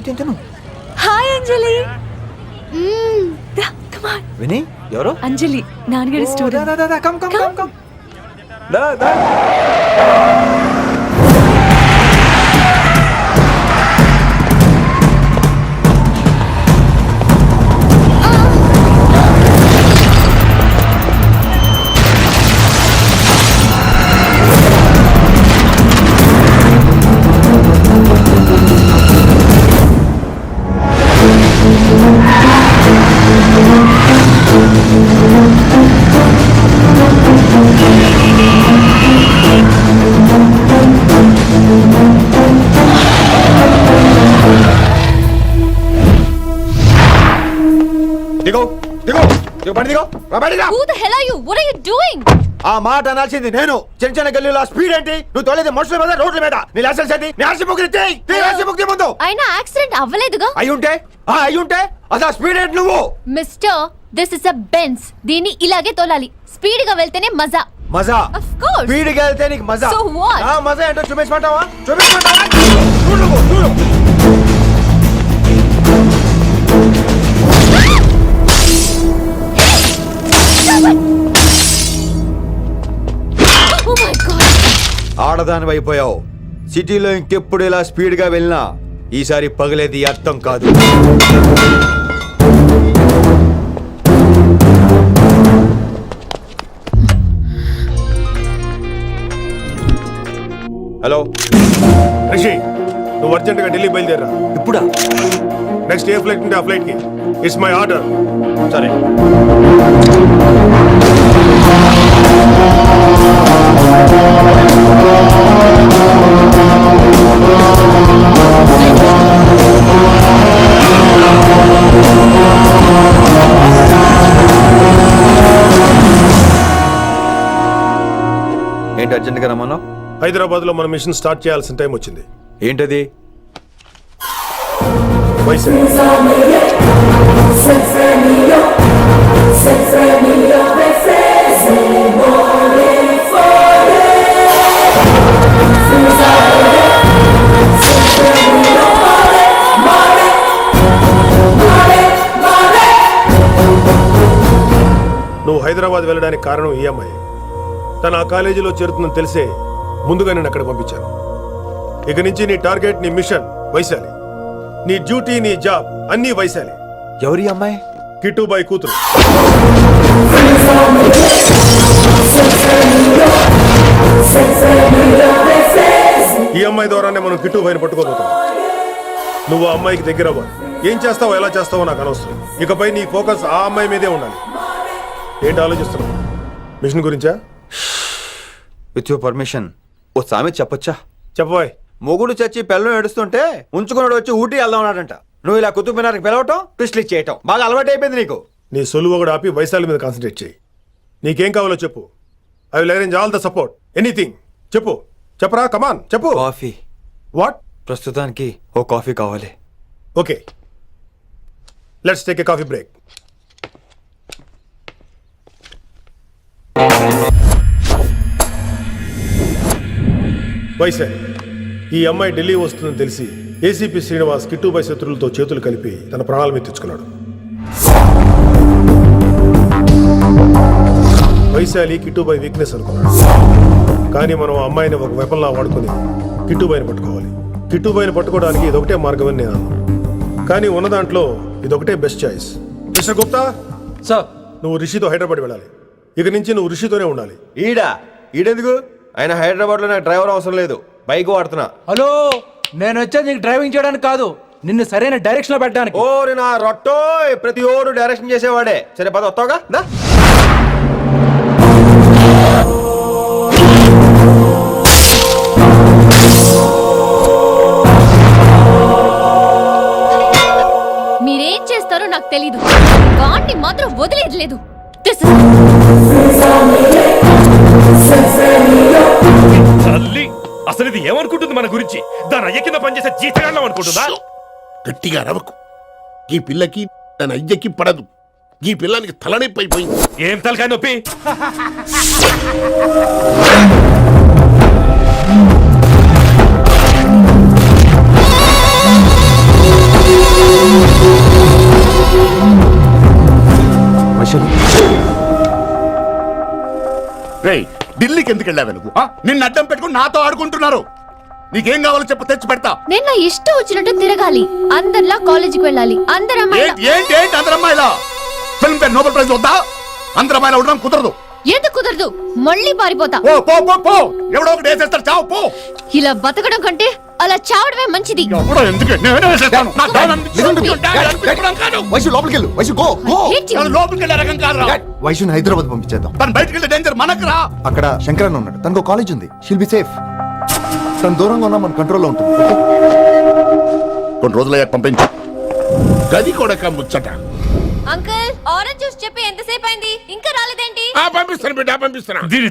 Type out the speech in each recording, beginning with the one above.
తిను. హాయ్ అంజలి. విని ఎవరు? అంజలి నాన్నగారి student. Come come come come. ఆ మాట అనాల్సింది నేను. చిన్న చిన్న గల్లీలో స్పీడ్ ఏంటి? నువ్వు తోలేది మనుషుల మీద, రోడ్ల మీద. నీ లైసెన్స్ ఏంటి? నీ ఆర్సీ బుక్ ఇచ్చేయ్. ముందు అయినా యాక్సిడెంట్ అవ్వలేదుగా. అయ్యుంటే అసలు స్పీడ్ ఏంటి నువ్వు? Mister, this is a Benz. దీన్ని ఇలాగే తోలాలి. స్పీడ్ గా వెళ్తేనే మజా. మజా? Of course. స్పీడ్ గా వెళ్తే నీకు మజా? So what? మజా ఏంటో చూపించమంటావా? చూడు. Oh my God. ఆడదాని అయిపోయావు. సిటీలో ఇంకెప్పుడు ఇలా స్పీడ్ గా వెళ్ళినా ఈసారి పగిలేది అర్థం కాదు. హలో రిషి, నువ్వు అర్జెంట్ గా ఢిల్లీ బయలుదేరా. ఇప్పుడా? నెక్స్ట్ ఏ ఫ్లైట్ ఉంటే ఆ ఫ్లైట్ కి. It's my order. సరే. ఏంటి అర్జెంట్గా రమ్మన్నావు? హైదరాబాద్ లో మన మిషన్ స్టార్ట్ చేయాల్సిన టైం వచ్చింది. ఏంటది? నువ్వు హైదరాబాద్ వెళ్ళడానికి కారణం ఈ అమ్మాయి. తను ఆ కాలేజీలో చేరుతుందని తెలిసే ముందుగా నేను అక్కడ పంపించాను. ఇక నుంచి నీ టార్గెట్, నీ మిషన్ వైశాలి. నీ డ్యూటీ, నీ జాబ్ అన్నీ వైశాలి. ఎవరి అమ్మాయి? కిట్టుబాయి కూతురు. ఈ అమ్మాయి ద్వారానే మనం కిట్టుబాయిని పట్టుకోబోతాం. నువ్వు ఆ అమ్మాయికి దగ్గర అవ్వాలి. ఏం చేస్తావో, ఎలా చేస్తావో నాకు అనవసరం. ఇకపై నీ ఫోకస్ ఆ అమ్మాయి మీదే ఉండాలి. ఏంటి ఆలోచిస్తున్నావు? మిషన్ గురించా? విత్ యువర్ పర్మిషన్ ఓ సామెత చెప్పొచ్చా? చెప్పబోయ్. మొగుడు చచ్చి పిల్లలు ఏడుస్తుంటే ఉంచుకున్నాడు వచ్చి ఊటీ వెళ్దాం అన్నాడంట. నువ్వు ఇలా కుతుబ్ మినార్కి పిలవటం, ట్విస్ట్లు ఇచ్చేయటం బాగా అలవాటు అయిపోయింది నీకు. నీ సొలువు ఒకటి ఆపి వైశాలి మీద కాన్సన్ట్రేట్ చేయి. నీకేం కావాలో చెప్పు. I will arrange all the support. Anything చెప్పరా. కమాన్ చెప్పు. కాఫీ. వాట్? ప్రస్తుతానికి ఓ కాఫీ కావాలి. Okay, let's take a coffee break. Vaishali, ఈ అమ్మాయి ఢిల్లీ వస్తుందని తెలిసి ఏసీపీ శ్రీనివాస్ కిట్టుబాయి శత్రులతో చేతులు కలిపి తన ప్రాణాల మీద తెచ్చుకున్నాడు. వైశాలి కిట్టుబాయి వీక్నెస్ అనుకున్నాడు. కానీ మనం ఆ అమ్మాయిని ఒక వెపన్లా వాడుకొని కిట్టుబాయిని పట్టుకోవాలి. కిట్టుబాయిని పట్టుకోవడానికి ఇదొకటే మార్గం అని నేను అన్నాను. కానీ ఉన్న దాంట్లో ఇదొకటే best choice. Mister Gupta sir, నువ్వు రిషితో హైదరాబాద్ వెళ్ళాలి. ఇక నుంచి నువ్వు రిషితోనే ఉండాలి. ఈడెందుకు? ఆయన హైదరాబాద్ లో నాకు డ్రైవర్ అవసరం లేదు, బైక్ వాడుతున్నా. హలో, నేను వచ్చేది నీకు డ్రైవింగ్ చేయడానికి కాదు, నిన్ను సరైన డైరెక్షన్ లో పెట్టడానికి. ఓ నా రొట్టో, ప్రతి ఓడు డైరెక్షన్ చేసేవాడే. సరే పద, వస్తావుగా. మీరేం చేస్తారో నాకు తెలీదు, వాడిని మాత్రం వదిలేదు లేదు. తల్లి, అసలు ఇది ఏమనుకుంటుంది మన గురించి? దాని అయ్య కింద పనిచేసే జీతగాళ్ళం అనుకుంటుందా? గట్టిగా రవకు. ఈ పిల్లకి తన అయ్యకి పడదు. ఈ పిల్లానికి తలనొప్పి అయిపోయింది. ఏం తలకాయ నొప్పి? రేయ్ ఢిల్లీకి ఎందుకు వెళ్ళావు నువ్వు నిన్ను అడ్డం పెట్టుకుని నాతో ఆడుకుంటున్నారు. నీకేం కావాలో చెప్పు, తెచ్చి పెడతా. నేను నా ఇష్టం వచ్చినట్టు తిరగాలి, అందరిలా కాలేజీకి వెళ్ళాలి, అందరు ఏంటి ఏంటి ఏంటి అందరు అమ్మాయిలా? ఫిల్మ్ ఫేర్ నోబెల్ ప్రైజ్ వద్దా? అందరు అమ్మాయిలా ఉండడం కుదరదు. ఎందుకు కుదరదు? మళ్ళీ పారిపోతా. పో పో పో పో, ఎవడో ఒకటి వేసేస్తాడు, చావు పో. ఇలా బతకడం కంటే అలా చావడమే మంచిది. ఎవడో ఎందుకు నేనే వేసేస్తాను. నా దాని అనిపించడం కాదు. వైశు లోపలికి వెళ్ళు. Vaishu go go. తను లోపలికి వెళ్ళే రకం కాదురా. వైశుని హైదరాబాద్ పంపించేద్దాం. తను బయటికి వెళ్ళే డేంజర్ మనకు రా. అక్కడ శంకరన్న ఉన్నాడు, తనకు కాలేజ్ ఉంది, షీల్ బి సేఫ్. తను దూరంగా ఉన్నా మన కంట్రోల్లో ఉంటుంది. కొన్ని రోజులయ్యాక పంపించు. గది కూడా ముచ్చట. అంకుల్, ఆరెంజ్ జ్యూస్ చెప్పి ఎంతసేపు అయింది, ఇంకా రాలేదేంటి? పంపిస్తాను బిడ్డ, పంపిస్తాను. దీని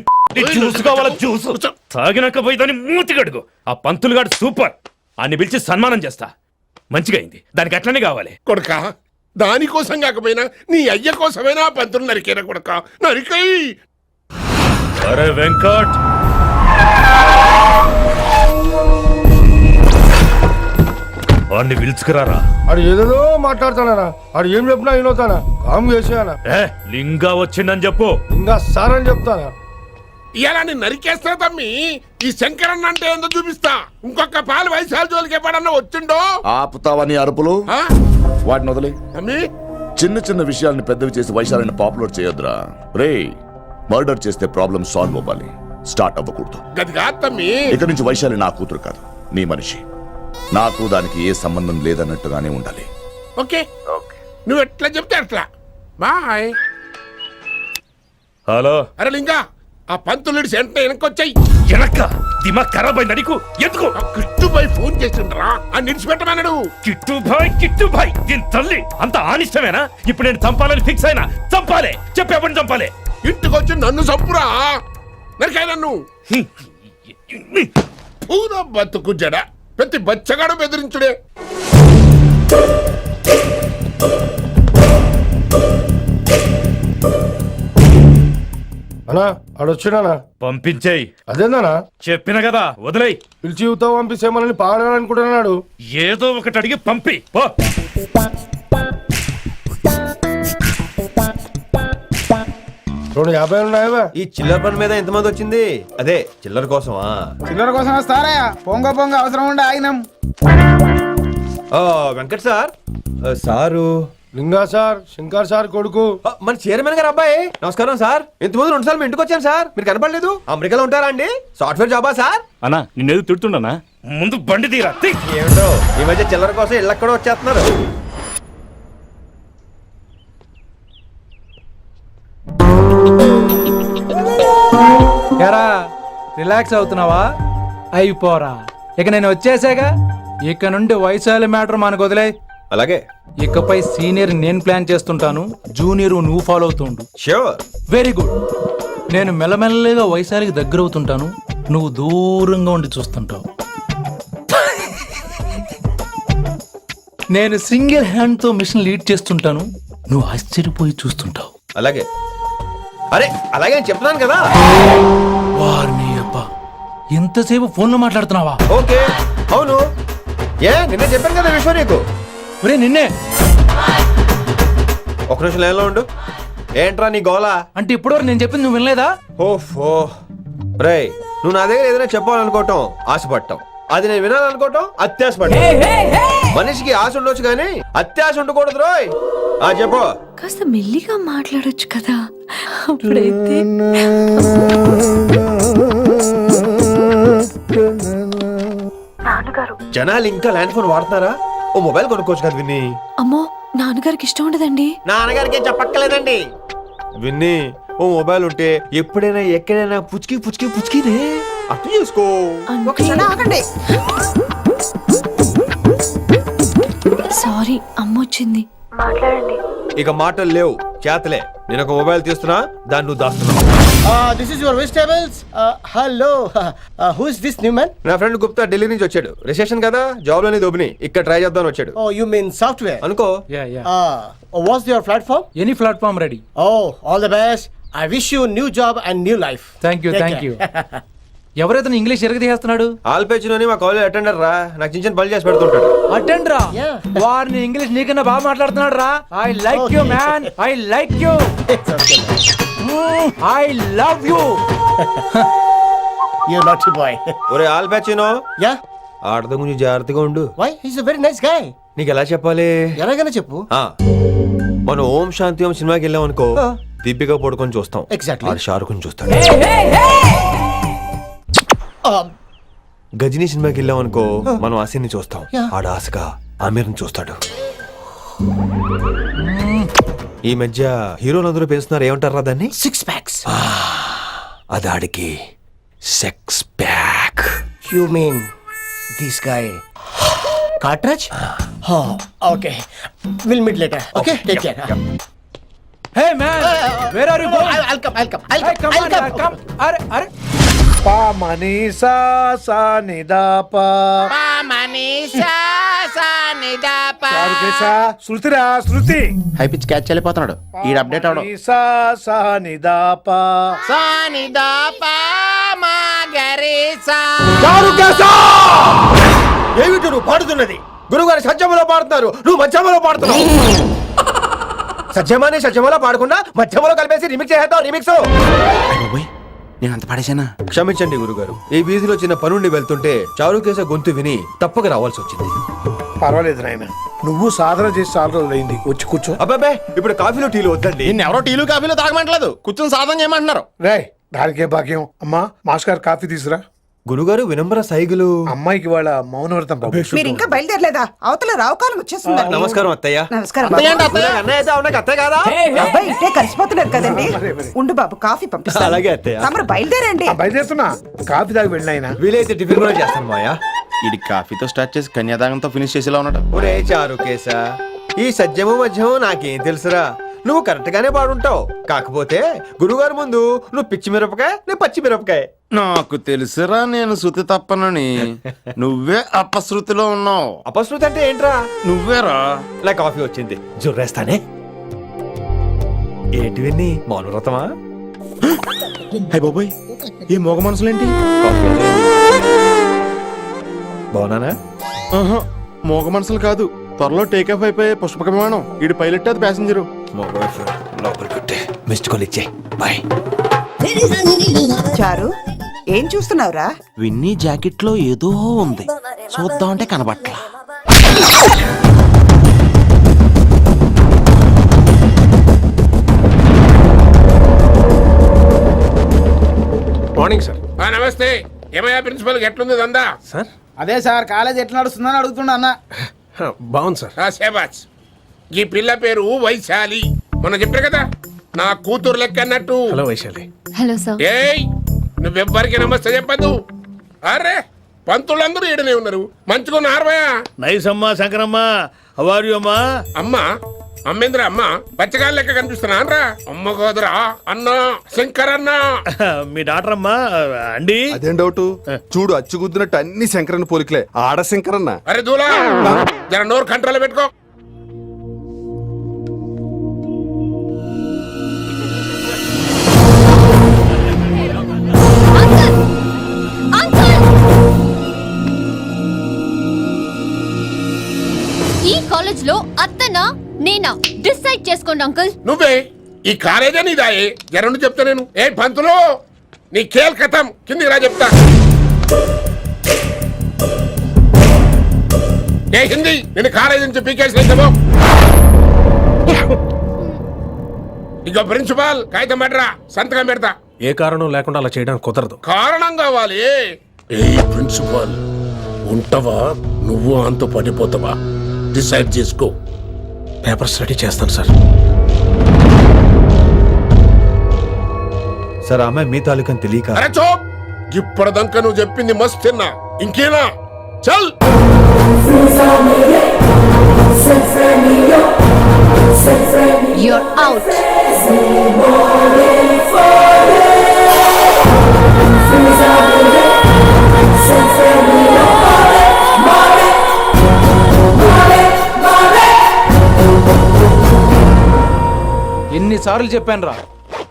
జ్యూస్ కావాలా? జ్యూస్ తాగినాక పోయి దాన్ని మూతి కడుగు. ఆ పంతులు గాడు సూపర్, అన్ని పిలిచి సన్మానం చేస్తా. మంచిగా అయింది, దానికి అట్లనే కావాలి. కొడుక దానికోసం కాకపోయినా నీ అయ్య కోసమైనా పంతులు నరికేరా కొడుక, నరికై. అరే వెంకట్, వాడిని పిలుచుకురారా. ఆడు ఏదేదో మాట్లాడతానా, ఆడు ఏం చెప్పినా వినవుతానా, కామ్ చేసేయనా. ఏ లింగా వచ్చిందని చెప్పు. ఇంకా సార్ అని చెప్తానా. ఇలా నేను నరికేస్తా తమ్మి. ఈ శంకరన్న అంటే ఏందో చూపిస్తా. ఇంకొక పాలు వయసాల జోలికి ఎప్పుడన్నా వచ్చిండో ఆపుతావని అరుపులు ఆ? వాటిని వదిలే. తమ్మి చిన్న చిన్న విషయాల్ని పెద్దవి చేసి వైశాలని పాపులర్ చేయొద్దురా. రే మర్డర్ చేస్తే ప్రాబ్లం సాల్వ్ అవ్వాలి, స్టార్ట్ అవ్వకూడదు. గది కాదు తమ్మి. ఇక నుంచి వైశాలి నా కూతురు కాదు, నీ మనిషి. నాకు దానికి ఏ సంబంధం లేదన్నట్టుగానే ఉండాలి. ఓకే నువ్వు ఎట్లా చెప్తే అట్లా. బాయ్. హలో. అరే లింగా, ఆ పంతులుడి సెంటర్ వెనకొచ్చాయి. వెనక్క దిమాగ్ ఖరాబ్ అయింది నీకు. ఎందుకు? కిట్టుబాయ్ ఫోన్ చేసిండ్రా, అని నిడిచిపెట్టమన్నాడు. కిట్టుబాయ్ దీని తల్లి అంత ఆనిష్టమేనా? ఇప్పుడు నేను చంపాలని ఫిక్స్ అయినా. చంపాలే, చెప్పి ఎవరిని చంపాలే? ఇంటికొచ్చి నన్ను చంపురా, నరికాయ నన్ను. పూరా బతుకు జడ, ప్రతి బచ్చగాడు బెదిరించుడే. అన్నా ఆడొచ్చినానా, పంపించేయి. అదేందనా చెప్పిన కదా, వదిలేయ్. పిలిచి యువత పంపిస్తేమని పాడాలనుకుంటున్నాడు. ఏదో ఒకటి అడిగి పంపి పో. 250 ఉన్నాయా? ఈ చిల్లర పని మీద ఎంతమంది వచ్చింది? అదే చిల్లర కోసమా? చిల్లర కోసం వస్తారా? పొంగ పొంగ అవసరం ఉండే ఆగినాం. వెంకట్ సార్. సారు లింగా సార్, శంకర్ సార్ కొడుకు. మన చైర్మన్ గారు అబ్బాయి. నమస్కారం సార్. ఇంతకుముందు 2 సార్లు మీ ఇంటికి వచ్చాను సార్, మీరు కనపడలేదు. అమెరికాలో ఉంటారా అండి? సాఫ్ట్వేర్ జాబా సార్? అన్నా నిన్నేది తిడుతుండనా? ముందు బండి తీరా. ఏమిటో ఈ మధ్య చిల్లర కోసం ఇళ్ళక్కడ వచ్చేస్తున్నారు. ఎరా రిలాక్స్ అవుతున్నావా? అయిపోరా, ఇక నేను వచ్చేసాగా. ఇక నుండి వైశాలి మ్యాటర్ మనకు వదిలే. అలాగే. ఇకపై సీనియర్ నేను ప్లాన్ చేస్తుంటాను, జూనియర్ నువ్వు ఫాలో అవుతుండు. ష్యూర్. Very good. నేను మెల్లమెల్లగా వైశాలికి దగ్గర అవుతుంటాను, నువ్వు దూరంగా ఉండి చూస్తుంటావు. నేను సింగిల్ హ్యాండ్ తో మిషన్ లీడ్ చేస్తుంటాను, నువ్వు ఆశ్చర్యపోయి చూస్తుంటావు. అలాగే. అరే అలాగే అని చెప్తున్నాను కదా. వారిని అబ్బా, ఎంతసేపు ఫోన్లో మాట్లాడుతున్నావా? ఓకే అవును. నిన్నే చెప్పాను కదా విశ్వ నీకు. ఒరే నిన్నే. ఒక నిమిషం లైన్లో ఉండు. ఏంట్రా నీ గోలా? అంటే ఇప్పటివరకు నేను చెప్పింది నువ్వు వినలేదా? ఓఫో రే, నువ్వు నా దగ్గర ఏదైనా చెప్పాలనుకోవటం ఆశపడటం, అది నేను వినాలనుకోవటం అత్యాశపడటం. మనిషికి ఆశ ఉండొచ్చు కానీ అత్యాశ ఉండకూడదు రోయ్. చెప్పు. కాస్త మెల్లిగా మాట్లాడొచ్చు కదా. అప్పుడైతే జనాలు ఇంకా ల్యాండ్ ఫోన్ వాడుతున్నారా? ఓ మొబైల్ కొనుక్కోవచ్చు కదా విన్ని. అమ్మో, నాన్నగారికి ఇష్టం ఉండదండి. నాన్నగారికి ఏం చెప్పక్కర్లేదండి. విన్ని, ఓ మొబైల్ ఉంటే ఎప్పుడైనా ఎక్కడైనా పుచ్చుకి పుచ్చుకి పుచ్చుకినే అర్థం చేసుకో. సారీ, అమ్మ వచ్చింది. ఇక మాటలు లేవు, చేతలే. నేను ఒక మొబైల్ తీస్తున్నా, దాన్ని నువ్వు దాస్తున్నావు. This is your vegetables. Hello, who is this new man? నా ఫ్రెండ్ గుప్తా ఢిల్లీ నుంచి వచ్చాడు. రిసెప్షన్ కదా, జాబ్ లోని దొబ్బిని ఇక్కడ ట్రై చేద్దామని వచ్చాడు. ఓ యు మీన్ సాఫ్ట్వేర్ అనుకో. What's your platform? Any platform ready. Oh all the best. I wish you new job and new life. Thank you. ఎవరైతే ఇంగ్లీష్ ఎరగదీస్తున్నాడు? ఆల్పేచినోని మా కాలేజ్ అటెండర్ రా, నాకు చిన్న చిన్న పనులు చేసి పెడుతుంటాడు. అటెండ్ రా. వారిని ఇంగ్లీష్ నీకన్నా బాగా మాట్లాడుతున్నాడు రా. I like you man, I like you. I love you. You naughty boy. ఒరే ఆల్ ప్యాచినో Yeah? ఆడతో కొంచెం జాగ్రత్తగా ఉండు. Why? He's a very nice guy. నీకు ఎలా చెప్పాలి? ఎలాగైనా చెప్పు. ఆ, మనం ఓం శాంతి ఓం సినిమాకి వెళ్ళాం అనుకో, ఆ. దీపిక పడుకొని చూస్తాం. Exactly. ఆడు షారుఖ్ చూస్తాడు. Um, గజనీ సినిమాకి వెళ్ళాం అనుకో, మనం ఆసిని చూస్తాం. Yeah. ఆడు ఆశగా ఆమీర్ని చూస్తాడు. ఈ మధ్య హీరోలు అందరూ పెంచుతున్నారు, ఏమంటారా దాన్ని? 6 packs. అది ఆడికి sex pack. You mean this guy? Cartridge? Oh, okay. We'll meet later. Okay? Take care. Hey man, where are you going? I'll come. Hey, come on, yaar, come. అరే పా మనీసా సా నిదాపా శృతిరా శృతి హై పిచ్ క్యాచ్ వెళ్ళిపోతున్నాడు ఈ update అవడం మనీసా సా నిదాపా ఏమిటి నువ్వు పాడుతున్నది? గురుగారు సత్యములో పాడుతున్నారు, నువ్వు మధ్యమలో పాడుతున్నావు. సత్యమాని సత్యమలో పాడకుండా మధ్యమలో కలిపేసి రిమిక్స్ చేస్తావు. రిమిక్స్ నేను అంత పడేసానా? క్షమించండి గురుగారు, ఈ వీధిలో చిన్న పనుండి వెళ్తుంటే చారుకేశ గొంతు విని తప్పక రావాల్సి వచ్చింది. పర్వాలేదు నాయన, నువ్వు సాధన చేసి చాలా రోజులు అయింది, వచ్చి కూర్చో. అబ్బాబే, ఇప్పుడు కాఫీలో టీలు వద్దండి. ఎవరో టీలు కాఫీలు తాగమంటలేదు, కూర్చొని సాధన చేయమంటున్నారు. రే దానికే భాగ్యం. అమ్మా మాస్ గారు కాఫీ తీసురా. గురుగారు వినమ్ర సైగులు. అమ్మాయికి వాళ్ళ మౌనవ్రతం బాబు. మీరు ఇంకా బయలుదేరలేదా? అవతల రావుకాలం వచ్చేస్తుంది. నమస్కారం అత్తయ్య. నమస్కారం. అన్నయ్య అయితే అవునా అత్తయ్య కాదా? అబ్బాయి ఇట్టే కలిసిపోతున్నారు కదండి. ఉండు బాబు, కాఫీ పంపిస్తాను. అలాగే అత్తయ్య. తమరు బయలుదేరండి. బయలుదేరుతున్నా, కాఫీ తాగి వెళ్ళినాయన. వీలైతే టిఫిన్ కూడా చేస్తాను మాయా. ఇది కాఫీతో స్టార్ట్ చేసి కన్యాదానంతో ఫినిష్ చేసేలా ఉన్నాడు. ఒరే చారుకేశ, ఈ సత్యము మధ్యము నాకేం తెలుసురా? నువ్వు కరెక్ట్ గానే పాడుంటావు, కాకపోతే గురుగారు ముందు నువ్వు పిచ్చి మిరపకాయ, నేను పచ్చి మిరపకాయ. నాకు తెలుసురా నేను శృతి తప్పనని. నువ్వే అపశృతిలో ఉన్నావు. అపశృతి అంటే ఏంట్రా? నువ్వేరా. నా కాఫీ వచ్చింది, జుర్రేస్తానే. ఏంటి విన్ని, మౌనవ్రతమా? హై బాబోయ్, ఈ మోగ మనసులేంటి? బాగున్నానా? మోగ మనసులు కాదు, త్వరలో టేక్ ఆఫ్ అయిపోయే పుష్పక విమానం. ఈడు పైలట్, అది ప్యాసింజరు. లోపలికి మిస్డ్ కాల్ ఇచ్చే. బాయ్. చారు, ఏం చూస్తున్నావురా? విన్నీ జాకెట్ లో ఏదో ఉంది, చూద్దామంటే కనబట్లా. Morning sir. నమస్తే. ఏమయ్యా ప్రిన్సిపల్ ఎట్లుంది దందా? సార్ అదే సార్, కాలేజ్ ఎట్లా నడుస్తుందని అడుగుతున్నా అన్న. బాగుంది సార్. శేబాజ్. ఈ పిల్ల పేరు వైశాలి. మొన్న చెప్పారు కదా, నా కూతురు లెక్క అన్నట్టు. హలో వైశాలి. Hello sir. ఏయ్, నువ్వెవ్వరికి నమస్తే చెప్పదు. అరే, పంతులందరూ ఈడనే ఉన్నారు. మంచుకున్న ఆర్వయా. నైస్ అమ్మా శంకరమ్మ. హౌ అమ్మా? అమ్మ అమ్మేంద్ర అమ్మ పచ్చగాళ్ళ లెక్క కనిపిస్తున్నా రా. అమ్మ కాదురా అన్న, శంకరన్న. మీ డాక్టర్ అమ్మా అండి. అదేం డౌట్? చూడు అచ్చుగుద్దినట్టు అన్ని శంకరన్న పోలికలే. ఆడ శంకరన్న. అరే దూలా, జర నోరు కంట్రోల్ పెట్టుకో. ఈ కాలేజ్ లో అత్తనా నేనా డిసైడ్ చేసుకోండి అంకుల్. నువ్వే ఈ కాలేజే నీదాయే. జరండు చెప్తా నేను. ఏ పంతులు, నీ ఖేల్ కథం. కిందికి రా చెప్తా. ఏ హిందీ, నేను కాలేజీ నుంచి పీకేసినాము. ఇక ప్రిన్సిపాల్ కాగితం పడరా, సంతకం పెడతా. ఏ కారణం లేకుండా అలా చేయడానికి కుదరదు. కారణం కావాలి. ఏ ప్రిన్సిపాల్, ఉంటావా నువ్వు అంత పడిపోతావా? డిసైడ్ చేసుకో. పేపర్స్ రెడీ చేస్తాను సార్. సార్ ఆ అమ్మాయి మీ తాలూకని తెలియక. అరే చోప్, ఇప్పటిదాకా నువ్వు చెప్పింది మస్తు తిన్నా. ఇంకేనా? చల్. You're out. ఎన్నిసార్లు చెప్పాను రా,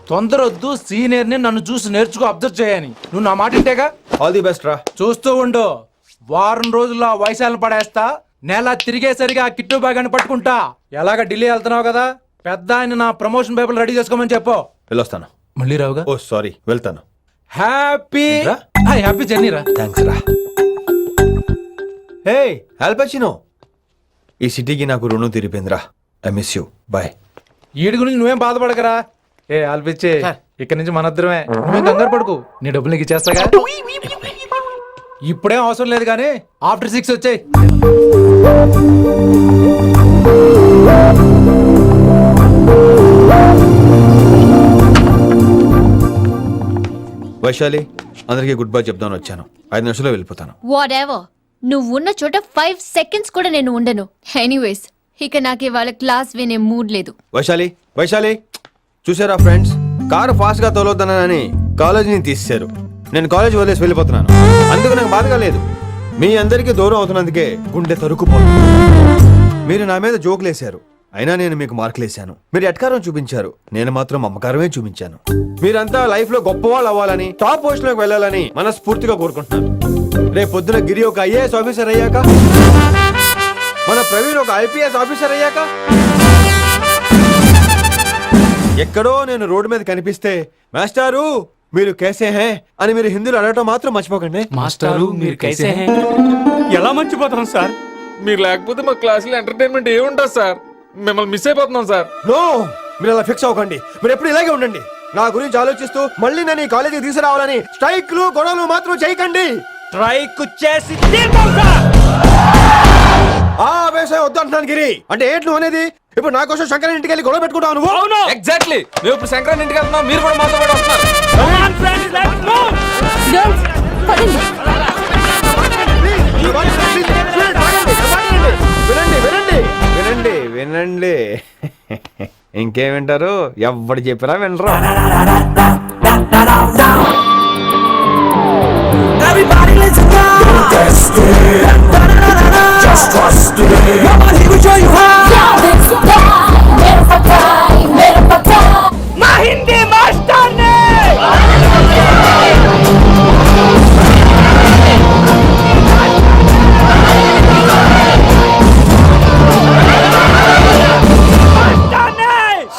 తొందర వద్దు, సీనియర్ ని నన్ను చూసి నేర్చుకో, అబ్జర్వ్ చేయని. నువ్వు నా మాట ఇంటేగా? ఆల్ ది బెస్ట్ రా. చూస్తూ ఉండు, వారం రోజుల్లో ఆ వయసాలను పడేస్తా. నెల తిరిగేసరిగా కిట్టు బాగాని పట్టుకుంటా. ఎలాగ ఢిల్లీ వెళ్తున్నావు కదా, పెద్ద ఆయన నా ప్రమోషన్ పేపర్లు రెడీ చేసుకోమని చెప్పు. వెళ్ళొస్తాను. మళ్ళీ రావుగా. ఓ సారీ, వెళ్తాను. హ్యాపీ రా. హ్యాపీ జర్నీ రా. థ్యాంక్స్ రా. హే ఆల్పచినో, ఈ సిటీకి నాకు రుణం తీరిపోయిందిరా. I miss you. బాయ్. ఈడి గురించి నువ్వేం బాధపడకరా. ఏ ఆల్పిచ్చే, ఇక్కడి నుంచి మనద్దరమే. నువ్వేం కంగారు పడుకు, నీ డబ్బులు నీకు ఇచ్చేస్తాగా. ఇప్పుడేం అవసరం లేదు కానీ ఆఫ్టర్ 6 వచ్చాయి. వైశాలి, అందరికీ గుడ్ బై చెప్దామని వచ్చాను. 5 నిమిషాల్లో వెళ్ళిపోతాను. వాట్ ఎవర్, నువ్వు ఉన్న చోట 5 seconds కూడా నేను ఉండను. ఎనీవేస్, ఇక నాకు ఇవాళ క్లాస్ వినే మూడ్ లేదు. వైశాలి, వైశాలి, చూసారా ఫ్రెండ్స్, కారు ఫాస్ట్ గా తోలొద్దనని కాలేజీని తీసేశారు. నేను కాలేజీ వదిలేసి వెళ్ళిపోతున్నాను. అందుకు నాకు బాధగా లేదు. మీ అందరికీ దూరం అవుతున్నందుకే గుండె తరుక్కుపోతుంది. మీరు నా మీద జోకులు వేశారు, అయినా నేను మీకు మార్కులు వేశాను. మీరు ఎట్కారం చూపించారు, నేను మాత్రం అమ్మకారమే చూపించాను. మీరంతా లైఫ్ లో గొప్ప వాళ్ళు అవ్వాలని, టాప్ పొజిషన్ లోకి వెళ్ళాలని మనస్ఫూర్తిగా కోరుకుంటున్నాను. రేపు పొద్దున గిరి ఒక ఐఏఎస్ ఆఫీసర్ అయ్యాక, మన ప్రవీణ్ ఒక ఐపీఎస్ ఆఫీసర్ అయ్యాక, ఎక్కడో నేను రోడ్డు మీద కనిపిస్తే మాస్టారు మీరు కేసే హే అని మీరు హిందీలో అడగటం మాత్రం మర్చిపోకండి. మాస్టారు మీరు కైసే హై? ఎలా మర్చిపోతాం సార్? మీరు లేకపోతే మా క్లాసులో ఎంటర్టైన్మెంట్ ఏముంటుంది సార్? మిమ్మల్ని మిస్ అయిపోతున్నాం సార్. నో, మీరు అలా ఫిక్స్ అవ్వకండి. మీరు ఎప్పుడు ఇలాగే ఉండండి. నా గురించి ఆలోచిస్తూ మళ్ళీ నేను ఈ కాలేజీకి తీసుకురావాలని స్ట్రైక్లు గొడవలు మాత్రం చేయకండి. స్ట్రైక్ చేసి తీరుతాం సార్. ఆ వేసే వద్దు అంటున్నాను గిరి. అంటే ఏంటి నువ్వు అనేది? ఇప్పుడు నా కోసం శంకర్ ఇంటికి వెళ్ళి గొడవ పెట్టుకుంటావు నువ్వు? అవును, ఎగ్జాక్ట్లీ. మేము ఇప్పుడు శంకరాన్ని ఇంటికి వెళ్తున్నాం, మీరు కూడా మాతో పాటు వస్తున్నారు. Girls, పదండి. వినండి వినండి వినండి వినండి. ఇంకేం వింటారు? ఎవడు చెప్పినా వినరు.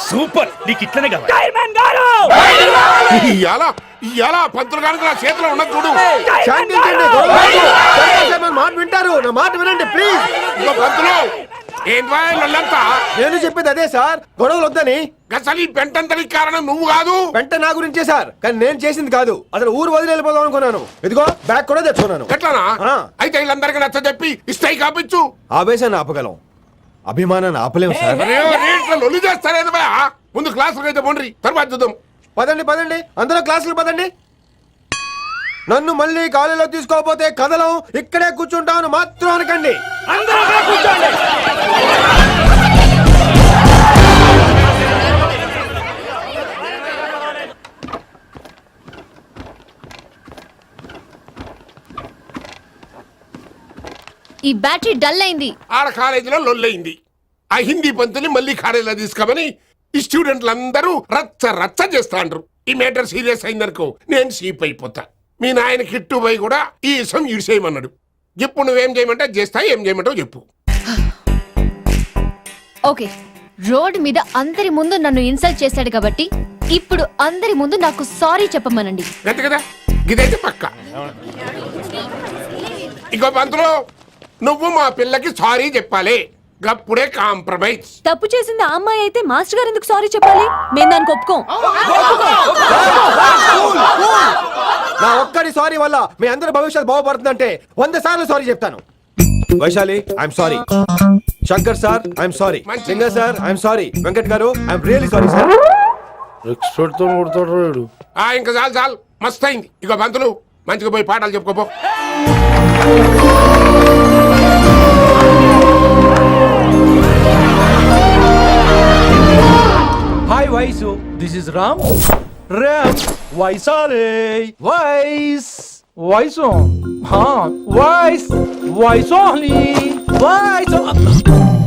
సూపర్, నీకు ఇట్లనే కావాలి. ఇయాల పంతులు గారికి నా చేతిలో ఉన్నది చూడు. శాంతించండి, గొడవ వద్దు. శంకర్ సార్ నా మాట వింటారు. నా మాట వినండి ప్లీజ్. ఇదిగో పంతులు, ఏంట్రా వాళ్ళంతా? నేను చెప్పేది అదే సార్, గొడవలు వద్దని. అసలు ఈ పెంటంతరికి కారణం నువ్వు కాదు. వెంట నా గురించే సార్, కానీ నేను చేసింది కాదు. అసలు ఊరు వదిలి వెళ్ళిపోదాం అనుకున్నాను. ఇదిగో బ్యాగ్ కూడా తెచ్చుకున్నాను. ఎట్లానా? ఆ. అయితే వీళ్ళందరికీ నచ్చ చెప్పి స్ట్రైక్ ఆపించు. ఆవేశాన్ని ఆపగలం, అభిమానాన్ని ఆపలేం సార్. లొల్లి చేస్తారేది భయ. ముందు క్లాసులకు అయితే పోండి, తర్వాత చూద్దాం. పదండి పదండి, అందరూ క్లాసులకు పదండి. నన్ను మళ్ళీ కాలేజీలో తీసుకోకపోతే కదలం, ఇక్కడే కూర్చుంటామని మాత్రం అనకండి. ఈ బ్యాటరీ డల్ అయింది. ఆడ కాలేజీలో లొల్లయింది. ఆ హిందీ పంతుని మళ్ళీ కాలేజీలో తీసుకోమని ఈ స్టూడెంట్లందరూ రచ్చ రచ్చ చేస్తాండ్రు. ఈ మ్యాటర్ సీరియస్ అయిందనుకో నేను సీప్ అయిపోతా. మీ నాయన కిట్టు పోయి కూడా ఈ విషయం ఇడిసేయమన్నాడు. ఇప్పుడు నువ్వేం చేయమంటే చేస్తా, ఏం చేయమంటావు చెప్పు. ఓకే, రోడ్ మీద అందరి ముందు నన్ను ఇన్సల్ట్ చేశాడు కాబట్టి ఇప్పుడు అందరి ముందు నాకు సారీ చెప్పమనండి. అంతే కదా, ఇదైతే పక్క. ఇంకో పంతులు, నువ్వు మా పిల్లకి సారీ చెప్పాలి. గప్పుడే కాంప్రమైజ్. తప్పు చేసింది ఆ అమ్మాయి అయితే మాస్టర్ గారు ఎందుకు సారీ చెప్పాలి? మేము దానికి ఒప్పుకోం. నా ఒక్కడి సారీ వల్ల మీ అందరి భవిష్యత్తు బాగుపడుతుందంటే 100 సార్లు సారీ చెప్తాను. Vaishali, I'm sorry. Shankar sir, I'm sorry. లింగ సార్, ఐఎమ్ సారీ. వెంకట్ గారు, I'm really sorry sir. Expect తో కొడతాడు. ఇంకా చాలు చాలు, మస్తు అయింది. ఇక పంతులు మంచిగా పోయి పాఠాలు చెప్పుకోపో. Hi Vaisu, this is Ram. Ram Vaishali. వైస్ వైసు, వైస్ వైసోలి. వైస్.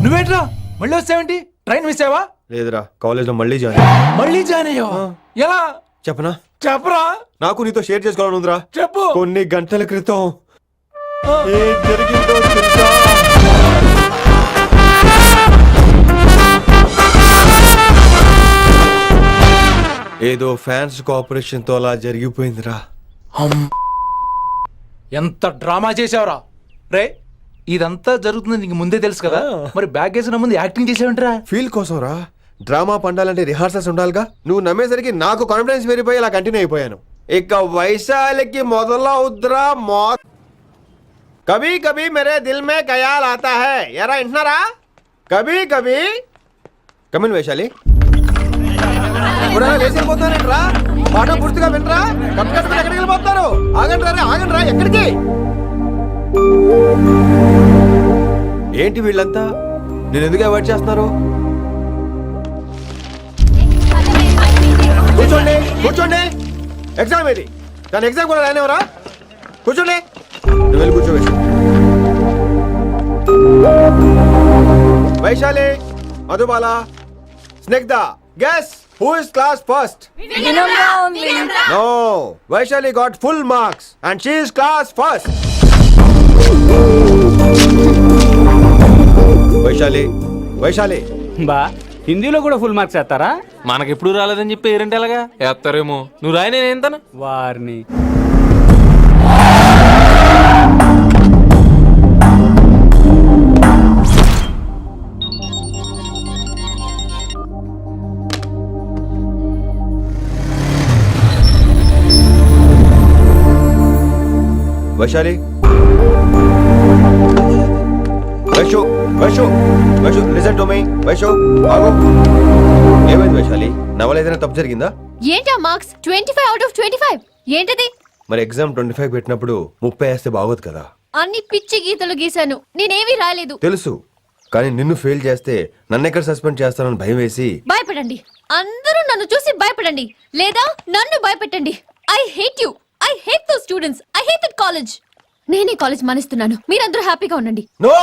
నువ్వేంట్రా మళ్ళీ వస్తావేంటి? ట్రైన్ మిస్ అయ్యావా? లేదురా, కాలేజ్ లో మళ్ళీ జాయిన్. మళ్ళీ జాయిన్ అయ్యావా? ఎలా చెప్పనా? చెప్పరా. నాకు నీతో షేర్ చేసుకోవాలని ఉందిరా. చెప్పు. కొన్ని గంటల క్రితం ఏం జరిగిందో తెలుసా? ఏదో ఫ్యాన్స్ కోఆపరేషన్ తో అలా జరిగిపోయిందిరా. ఎంత డ్రామా చేసావురా రే. ఇదంతా జరుగుతుంది నీకు ముందే తెలుసు కదా, మరి బ్యాగ్ వేసిన ముందు యాక్టింగ్ చేసావంటరా? ఫీల్ కోసం రా. డ్రామా పండాలంటే రిహార్సల్స్ ఉండాలిగా. నువ్వు నమ్మేసరికి నాకు కాన్ఫిడెన్స్ పెరిగిపోయి అలా కంటిన్యూ అయిపోయాను. ఇక వైశాలికి మొదలవుద్రా కభీ కభీ మేరే దిల్ మే ఖయాల్ ఆతా హై. ఎరా వింటున్నారా? కభీ కభీ కమిన్ వైశాలి. వేసిపోతానంట్రా. పాట పూర్తిగా వినరా? కట్టుకట్టుకుని ఎక్కడికి వెళ్ళిపోతారు? ఆగండి రా ఎక్కడికి? ఏంటి వీళ్ళంతా నేను ఎందుకు అవాయిడ్ చేస్తున్నారు? కూర్చోండి. ఎగ్జామ్ ఏది? దాని ఎగ్జామ్ కూడా రానివరా? కూర్చోండి. నువ్వు వెళ్ళి కూర్చో Vaishali, Madhubala, Snigdha, guess who is class first? No, Vaishali got full marks and she is class first. Vaishali బా హిందీలో కూడా ఫుల్ మార్క్స్ వేస్తారా? మనకెప్పుడు రాలేదని చెప్పి ఏరంటే ఎలాగా వేస్తారేమో. నువ్వు రాయి, నేను ఏంతాను వారిని. Vaishali, Vaishu listen to me. Vaishu ఆగు. ఏమైంది వైశాలి? నా వల్ల ఏదైనా తప్పు జరిగిందా? ఏంటా మార్క్స్ 25 out of 25? ఏంటది? మరి ఎగ్జామ్ 25 పెట్టినప్పుడు 30 వేస్తే బాగోదు కదా. అన్ని పిచ్చి గీతలు గీశాను, నేనేమీ రాలేదు. తెలుసు, కానీ నిన్ను ఫెయిల్ చేస్తే నన్ను ఎక్కడ సస్పెండ్ చేస్తానని భయం వేసి. భయపడండి, అందరూ నన్ను చూసి భయపడండి, లేదా నన్ను భయపెట్టండి. I hate you, I hate those students, I hate that college. నేనే కాలేజ్ మానేస్తున్నాను, మీరందరూ హ్యాపీగా ఉండండి. నో,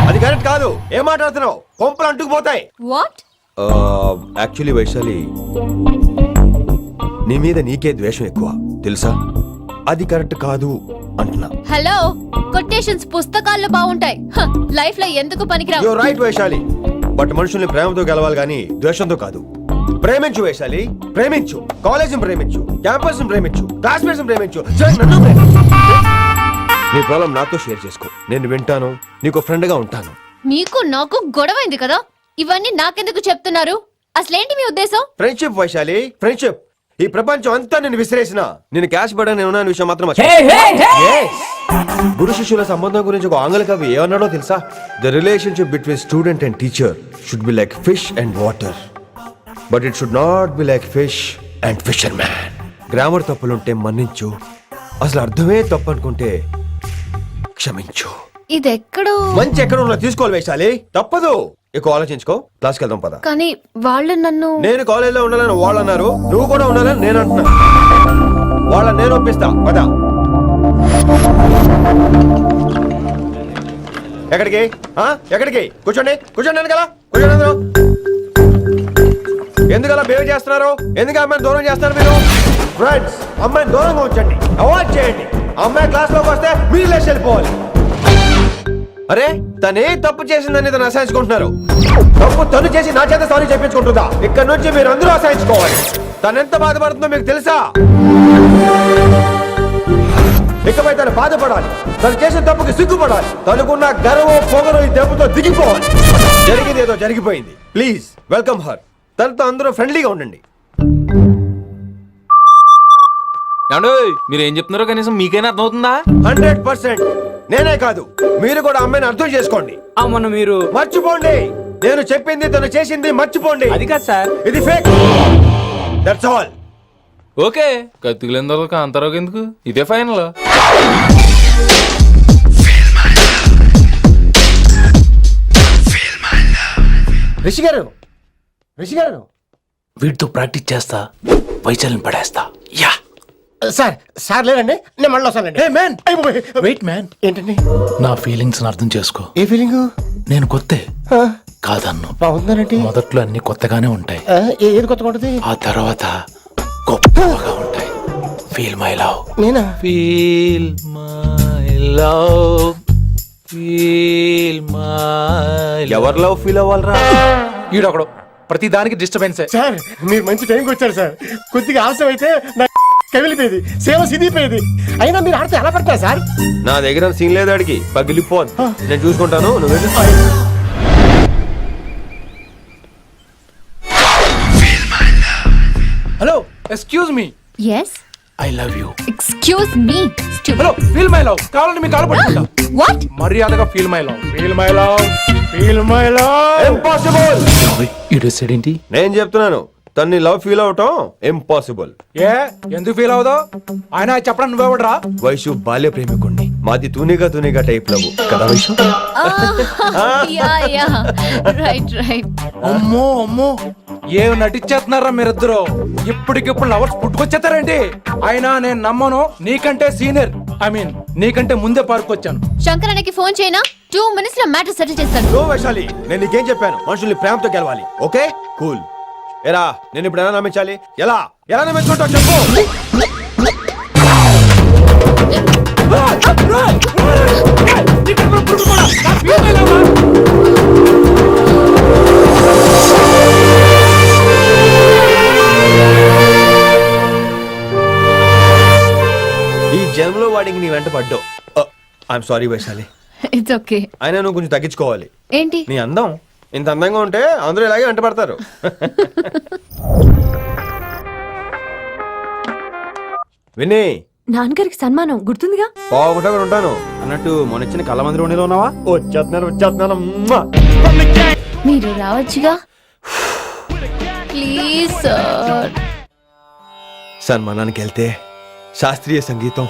అది కరెక్ట్ కాదు. ఏం మాట్లాడుతున్నావు? కొంపలు అంటుకుపోతాయి. వాట్? యాక్చువల్లీ వైశాలి, నీ మీద నీకే ద్వేషం ఎక్కువ తెలుసా? అది కరెక్ట్ కాదు అంటున్నా. హలో, కొటేషన్స్ పుస్తకాల్లో బాగుంటాయి, లైఫ్ లో ఎందుకు పనికిరావు. యు రైట్ వైశాలి, బట్ మనుషుల్ని ప్రేమతో గెలవాలి గానీ ద్వేషంతో కాదు. ప్రేమించు వైశాలి, ప్రేమించు. కాలేజీని ప్రేమించు, క్యాంపస్ ప్రేమించు, క్లాస్మేట్స్ ప్రేమించు, నన్ను ప్రేమించు. నీ ప్రాబ్లం నాతో షేర్ చేసుకో, నేను వింటాను, నీకు ఫ్రెండ్ గా ఉంటాను. మీకు నాకు గొడవైంది కదా, ఇవన్నీ నాకెందుకు చెప్తున్నారు? అసలేంటి మీ ఉద్దేశం? Friendship Vaishali, friendship. ఈ ప్రపంచం అంతా నేను విసిరేసిన నేను క్యాష్ పడని ఉన్నాను విషయం మాత్రం గురు శిష్యుల సంబంధం గురించి ఒక ఆంగ్ల కవి ఏమన్నాడో తెలుసా? The relationship between student and teacher should be like fish and water, but it should not be like fish and fisherman. Grammar తప్పులుంటే మన్నించు, అసలు అర్థమే తప్పు అనుకుంటే క్షమించు. ఇది ఎక్కడో మంచి ఎక్కడ ఉన్నా తీసుకోవాలి వైశాలి, తప్పదు. ఎక్కువ ఆలోచించుకో, క్లాస్కి వెళ్దాం పద. కానీ వాళ్ళు నన్ను, నేను కాలేజీలో ఉండాలని వాళ్ళు అన్నారు, నువ్వు కూడా ఉండాలని నేను అంటున్నా. వాళ్ళని నేను ఒప్పిస్తా, పద. ఎక్కడికి? ఎక్కడికి? కూర్చోండి కదా, కూర్చోండి అందరూ. ఎందుకలా బిహేవ్ చేస్తున్నారు? ఎందుకు అమ్మాయిని దూరం చేస్తారు మీరు? ఫ్రెండ్స్, అమ్మాయిని దూరంగా ఉంచండి, అవాయిడ్ చేయండి. అమ్మాయి క్లాస్ లోకి వస్తే మీరు లేచి వెళ్ళిపోవాలి. అరే, తనే తప్పు చేసిందని తను అసహించుకుంటున్నారు. తప్పు తను చేసి నా చేత సారీ చెప్పించుకుంటుందా? ఇక్కడ నుంచి మీరు అందరూ అసహించుకోవాలి. తనెంత బాధపడుతుందో మీకు తెలుసా? ఇకపై తను బాధపడాలి, తను చేసిన తప్పుకి సిగ్గుపడాలి. తనకున్న గర్వం పొగరు ఈ దెబ్బతో దిగిపోవాలి. జరిగింది ఏదో జరిగిపోయింది. Please welcome her. తనతో అందరూ ఫ్రెండ్లీగా ఉండండి. మీరు ఏం చెప్తున్నారో కనీసం మీకైనా అర్థమవుతుందా? 100%. నేనే కాదు, మీరు కూడా అమ్మాయిని అర్థం చేసుకోండి. మొన్న మీరు మర్చిపోండి, నేను చెప్పింది తను చేసింది మర్చిపోండి. అది కాదు సార్, ఇది ఫేక్. That's all. ఓకే, కత్తిలేని తర్వాత కాంతారావు ఎందుకు? ఇదే ఫైనల్. రిషి గారు వీటితో ప్రాక్టీస్ చేస్తా, వైశాలిని పడేస్తా. యా సార్ లేదండి, నేను మళ్ళీ వస్తానండి. వెయిట్ మ్యాన్, ఏంటండి? నా ఫీలింగ్స్ అర్థం చేసుకో. ఏ ఫీలింగ్? నేను కొత్తే కాదన్ను. బాగుందనండి. మొదట్లో అన్ని కొత్తగానే ఉంటాయి, ఏది కొత్తగా ఉంటుంది? ఆ తర్వాత గొప్పగా ఉంటాయి. Feel my love. నేనా? Feel my love, feel my. ఎవరు లవ్ ఫీల్ అవ్వాలరా? ఈడొకడు ప్రతి దానికి డిస్టర్బెన్సే. సార్ మీరు మంచి టైంకి వచ్చారు సార్. కొద్దిగా ఆలస్యం అయితే నా కమిలిపోయేది, సేవ సిదిపోయేది. అయినా మీరు ఆడితే ఎలా పడతారు సార్? నా దగ్గర సీన్ లేదు అడిగి పగిలిపోదు. నేను చూసుకుంటాను, నువ్వు వెళ్ళు. Hello, excuse me. Yes, I love you. Excuse me. Hello, feel my love. కావాలంటే మీ కాలు పట్టుకుంటా. వాట్? మర్యాదగా feel my love. Feel my love. Feel my love. Impossible. ఇటు ఏంటి? నేను చెప్తున్నాను, తన్ని లవ్ ఫీల్ అవటం ఇంపాసిబుల్. ఏ ఎందుకు ఫీల్ అవుదో? ఆయన చెప్పడం నువ్వెవడరా? వైషు బాల్య ప్రేమికుణ్ణి. మాది తూనిగా టైప్ లవ్ కదా Vaishu? Yeah yeah, right right. అమ్మో అమ్మో, ఏం నటించేస్తున్నారా మీరిద్దరు? ఇప్పటికిప్పుడు లవర్స్ పుట్టుకొచ్చేస్తారేంటి? అయినా నేను నమ్మను. నీకంటే సీనియర్, ఐ మీన్ నీకంటే ముందే పార్కొచ్చాను. శంకరానికి ఫోన్ చేయనా? 2 minutes లో మ్యాటర్ సెటిల్ చేస్తాను. నో వైశాలి, నేను నీకేం చెప్పాను? మనుషుల్ని ప్రేమతో గెలవాలి. Okay cool. ఎరా నేను ఇప్పుడు ఎలా నమ్మించాలి? ఎలా ఎలా నమ్మించుకుంటావు చెప్పు. ఈ జన్మలో వాడికి నీ వెంట పడ్డావు. I'm sorry Vaishali. It's okay. అయినా నువ్వు కొంచెం తగ్గించుకోవాలి. ఏంటి? నీ అందం ఇంత అందంగా ఉంటే అందరూ ఇలాగే వెంట పడతారు. విని నాన్నగారికి సన్మానం గుర్తుందిగా? బాగుంటా ఉంటాను అన్నట్టు మొన్నొచ్చిన కళ్ళ మంది ఉండిలో ఉన్నావా? వచ్చేస్తున్నాను. మీరు రావచ్చుగా. Please sir. సన్మానానికి వెళ్తే శాస్త్రీయ సంగీతం,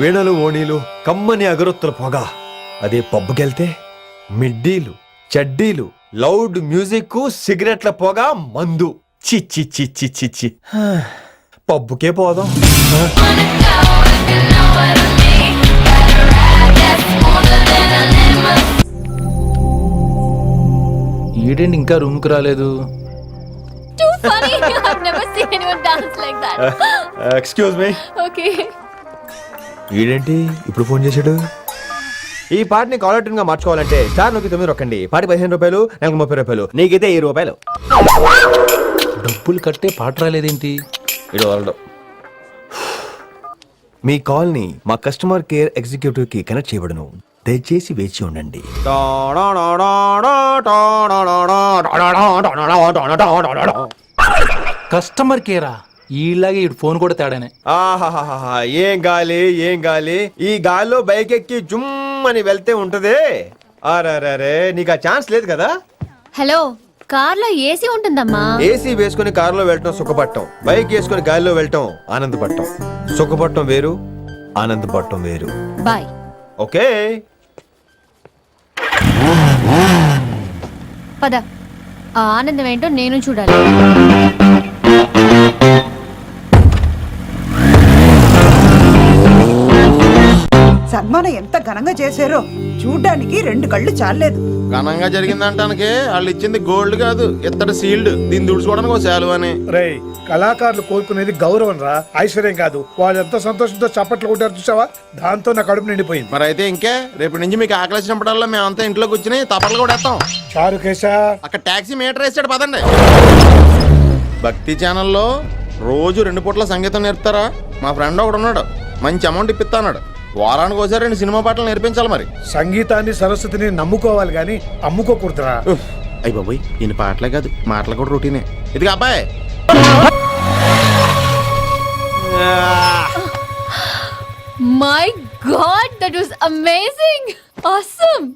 వీణలు, ఓణీలు, కమ్మని అగరొత్తుల పొగ. అదే పబ్బుకెళ్తే మిడ్డీలు, చడ్డీలు, లౌడ్ మ్యూజిక్, సిగరెట్ల పొగ, మందు. చిచ్చి చిచ్చి చిచ్చి. పబ్బుకే పోదాం. ఈడేంటి ఇంకా రూమ్ కు రాలేదు? Too funny. I've never seen anyone dance like that. Excuse me. Okay. వీడేంటి ఇప్పుడు ఫోన్ చేశాడు? ఈ పాటని కాలర్ ట్యూన్ గా మార్చుకోవాలంటే స్టార్ నొక్కి 9 రొక్కండి. పాటి 15 రూపాయలు, నెలకు 30 రూపాయలు. నీకైతే 7 రూపాయలు. డబ్బులు కట్టే పాట రాలేదేంటి? ఇడు వాళ్ళడు. మీ కాల్ ని మా కస్టమర్ కేర్ ఎగ్జిక్యూటివ్ కి కనెక్ట్ చేయబడును. దయచేసి వేచి ఉండండి. కస్టమర్ కేరా? ఈలాగే ఇటు ఫోన్ కూడా తేడానే. ఆహాహాహా, ఏం గాలి ఏం గాలి. ఈ గాల్లో బైక్ ఎక్కి జుమ్ అని వెళ్తే ఉంటదే. అరే నీకు ఆ ఛాన్స్ లేదు కదా. హలో, కార్ లో ఏసీ ఉంటుందమ్మా. ఏసీ వేసుకుని కారులో వెళ్ళటం సుఖపట్టం, బైక్ వేసుకుని గాలిలో వెళ్ళటం ఆనందపట్టం. సుఖపట్టం వేరు, ఆనందపట్టం వేరు. బాయ్. ఓకే పద, ఆ ఆనందం ఏంటో నేను చూడాలి. సన్మానం ఎంత ఘనంగా చేశారో చూడ్డానికి 2 కళ్ళు చాలలేదు. ఘనంగా జరిగిందంటానికి వాళ్ళు ఇచ్చింది గోల్డ్ కాదు, ఇత్తడి సీల్డ్. దీన్ని దుడుచుకోవడానికి ఒక శాలువ అని. రేయ్, కళాకారులు కోరుకునేది గౌరవం రా, ఐశ్వర్యం కాదు. వాళ్ళు ఎంత సంతోషంతో చప్పట్లు కొట్టారు చూసావా? దాంతో నా కడుపు నిండిపోయింది. మరి అయితే ఇంకే రేపటి నుంచి మీకు ఆకలి వచ్చినప్పుడల్లా మేమంతా ఇంట్లో కూర్చుని తప్పట్లు కూడా వేస్తాం. చారు కేశా, అక్కడ టాక్సీ మీటర్ వేసాడు పదండి. భక్తి ఛానల్లో రోజు 2 పూట్ల సంగీతం నేర్పుతారా? మా ఫ్రెండ్ ఒకడు ఉన్నాడు, మంచి అమౌంట్ ఇప్పిస్తా అన్నాడు. వారానికి ఒకసారి 2 సినిమా పాటలు నేర్పించాలి. మరి సంగీతాన్ని సరస్వతిని నమ్ముకోవాలి గాని అమ్ముకోకూడదురా. అయ్యి బాబోయ్, ఈయన పాటలే కాదు మాటలు కూడా రొటీనే. ఇదిగా అబ్బాయి. My god, that was amazing. Awesome.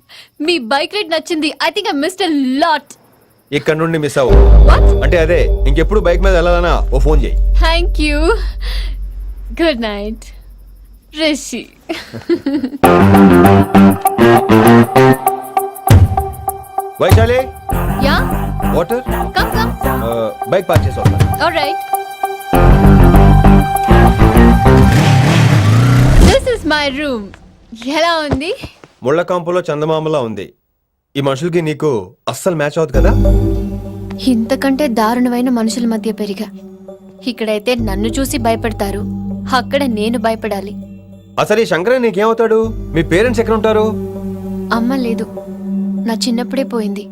మీ బైక్ రైడ్ నచ్చింది. I think I missed a lot. ఇక్కడ నుండి మిస్ అవ్వు. అంటే అదే, ఇంకెప్పుడు బైక్ మీద వెళ్ళాలన్నా ఓ ఫోన్ చేయి. Thank you. Good night Rishi. Vaishali, yeah, water. Come come. Bike park చేసి వస్తా. Alright. This is my room. ఎలా ఉంది? ముళ్ళ కాంపులో చందమామలా ఉంది. ఈ మనుషులకి నీకు అస్సలు మ్యాచ్ అవుతుంది కదా. ఇంతకంటే దారుణమైన మనుషుల మధ్య పెరిగా. ఇక్కడైతే నన్ను చూసి భయపడతారు, అక్కడ నేను భయపడాలి. అసలు ఈ శంకరన్ నీకేమవుతాడు? మీ పేరెంట్స్ ఎక్కడ ఉంటారు? అమ్మ లేదు, నా చిన్నప్పుడే పోయింది.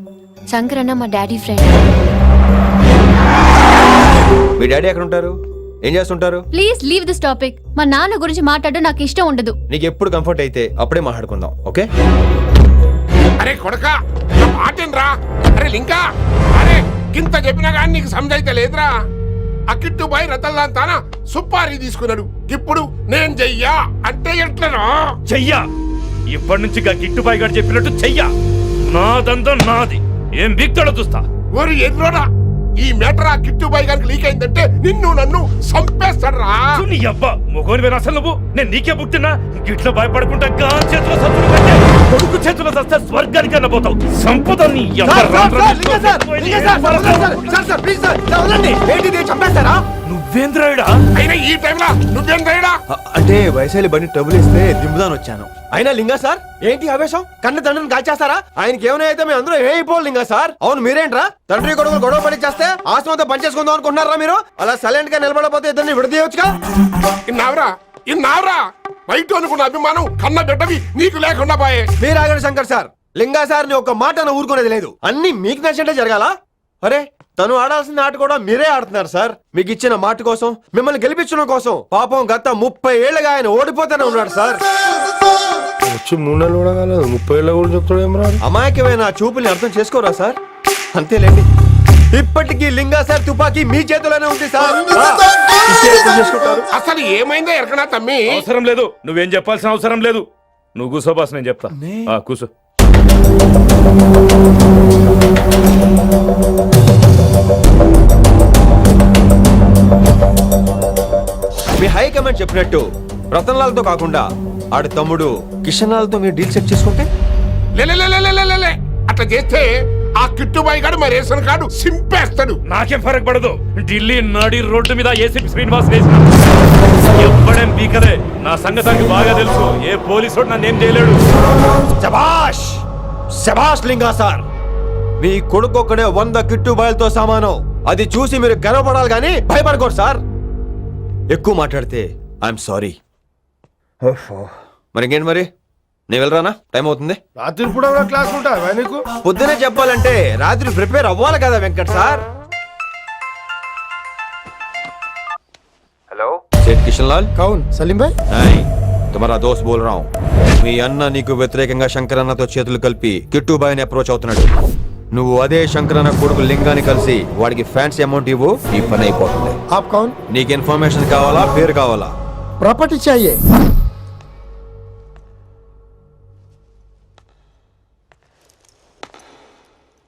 శంకరన్న మా డాడీ ఫ్రెండ్. మీ డాడీ ఎక్కడ ఉంటారు? ఏం చేస్తుంటారు? Please leave this topic. మా నాన్న గురించి మాట్లాడడం నాకు ఇష్టం ఉండదు. నీకు ఎప్పుడు కంఫర్ట్ అయితే అప్పుడే మాట్లాడుకుందాం, ఓకే? అరే కొడకా మాటేనరా? అరే లింకా, అరే ఇంత చెప్పినా కానీ నీకు సమజైతే లేదురా. ఆ కిట్టుబాయి రతల్లాన్ తానా సుపారీ తీసుకున్నాడు. ఇప్పుడు నేను చెయ్యా అంటే ఎట్లనో చెయ్యా. ఇప్పటి నుంచి గిట్టుబాయి గారు చెప్పినట్టు చెయ్యా. నాదంతా నాది. ఏం బిగ్తాడో చూస్తా. ఓరి ఎర్రోడా, ఈ మేటర్ ఆ కిట్టుబాయి గారికి లీక్ అయిందంటే నిన్ను నన్ను చంపేస్తాడ్రా. నీ అబ్బా మొగోని వేరు అసలు నువ్వు. నేను నీకే పుట్టినా గిట్ల భయపడకుండా గాన్ చేతిలో సత్తులు కంటే కొడుకు చేతిలో సస్తే స్వర్గానికి అన్నపోతావు. సంపద నీ నువ్వేంద్రాయుడా? అయినా ఈ టైంలో నువ్వేం రైడా? అంటే వైశాలి బండి ట్రబుల్ ఇస్తే దింపుదాని వచ్చాను. అయినా లింగా సార్ ఏంటి ఆవేశం? కన్న తండ్రిని కాల్చేస్తారా? ఆయనకి ఏమైనా అయితే మేము అందరూ ఏమైపోవాలి లింగా సార్. అవును మీరేంట్రా తండ్రి కొడుకులు గొడవ పని చేస్తే ఆశ్రమంతో పనిచేసుకుందాం అనుకుంటున్నారా మీరు? అలా సైలెంట్ గా నిలబడపోతే ఇద్దరిని విడదీయొచ్చుగా. ఇన్నావురా బయట అనుకున్న అభిమానం కన్న బిడ్డవి నీకు లేకుండా పోయే. మీరు ఆగండి శంకర్ సార్. లింగా సార్ ని ఒక మాట ఊరుకునేది లేదు. అన్ని మీకు నచ్చినట్టే జరగాల. అరే తను ఆడాల్సిన ఆట కూడా మీరే ఆడుతున్నారు సార్. మీకు ఇచ్చిన మాట కోసం, మిమ్మల్ని గెలిపించడం కోసం పాపం గత 30 ఏళ్ళగా ఆయన ఓడిపోతూనే ఉన్నాడు సార్. వచ్చి 3 నెలలు కూడా కాలేదు, 30 ఏళ్ళ కూడా చెప్తాడు ఏమరా? అమాయకమైన ఆ చూపుల్ని అర్థం చేసుకోరా సార్? అంతేలేండి. ఇప్పటికీ లింగా సార్ తుపాకీ మీ చేతిలోనే ఉంది సార్. చేసుకుంటారు. అసలు ఏమైందో ఎరకనా తమ్మి? అవసరం లేదు, నువ్వేం చెప్పాల్సిన అవసరం లేదు. నువ్వు కూసో బాస్, నేను చెప్తా. కూసో. మీ హైకమాండ్ చెప్పినట్టు రతన్లాల్తో కాకుండా ఆడి తమ్ముడు కిషన్ లాల్తో మీరు డీల్ సెట్ చేసుకుంటే? లే అట్లా చేస్తే ఆ కిట్టుబాయి గాడు మరి రేషన్ కార్డు సింపేస్తాడు. నాకేం ఫరక్ పడదు. ఢిల్లీ నడి రోడ్డు మీద ఏసీపీ శ్రీనివాస్ వేసిన ఎప్పుడేం బీకదే. నా సంగతానికి బాగా తెలుసు. ఏ పోలీసు నన్నేం చేయలేడు. శభాష్ శభాష్ లింగా సార్. మీ కొడుకు ఒక్కడే 100 కిట్టుబాయలతో సమానం. అది చూసి మీరు గర్వపడాలి కానీ భయపడకూడదు సార్. ఎక్కువ మాట్లాడితే ఐఎమ్ సారీ. మరి ఇంకేంటి మరి? నేను వెళ్ళరానా? టైం అవుతుంది. రాత్రి కూడా క్లాస్ ఉంటావా నీకు? పొద్దునే చెప్పాలంటే రాత్రి ప్రిపేర్ అవ్వాలి కదా వెంకట్ సార్. హలో సేठ కిషన్ లాల్. కౌన్ సలీం భాయ్? తుమారా దోస్త్ బోల్ రా. మీ అన్న నీకు వ్యతిరేకంగా శంకరన్నతో చేతులు కలిపి కిట్టుబాయిని అప్రోచ్ అవుతున్నాడు. నువ్వు అదే శంకరన్న కొడుకు లింగాన్ని కలిసి వాడికి ఫ్యాన్సీ అమౌంట్ ఇవ్వు, ఈ పని అయిపోతుంది. నీకు ఇన్ఫర్మేషన్ కావాలా, పేరు కావాలా? ప్రాపర్టీ చాయే.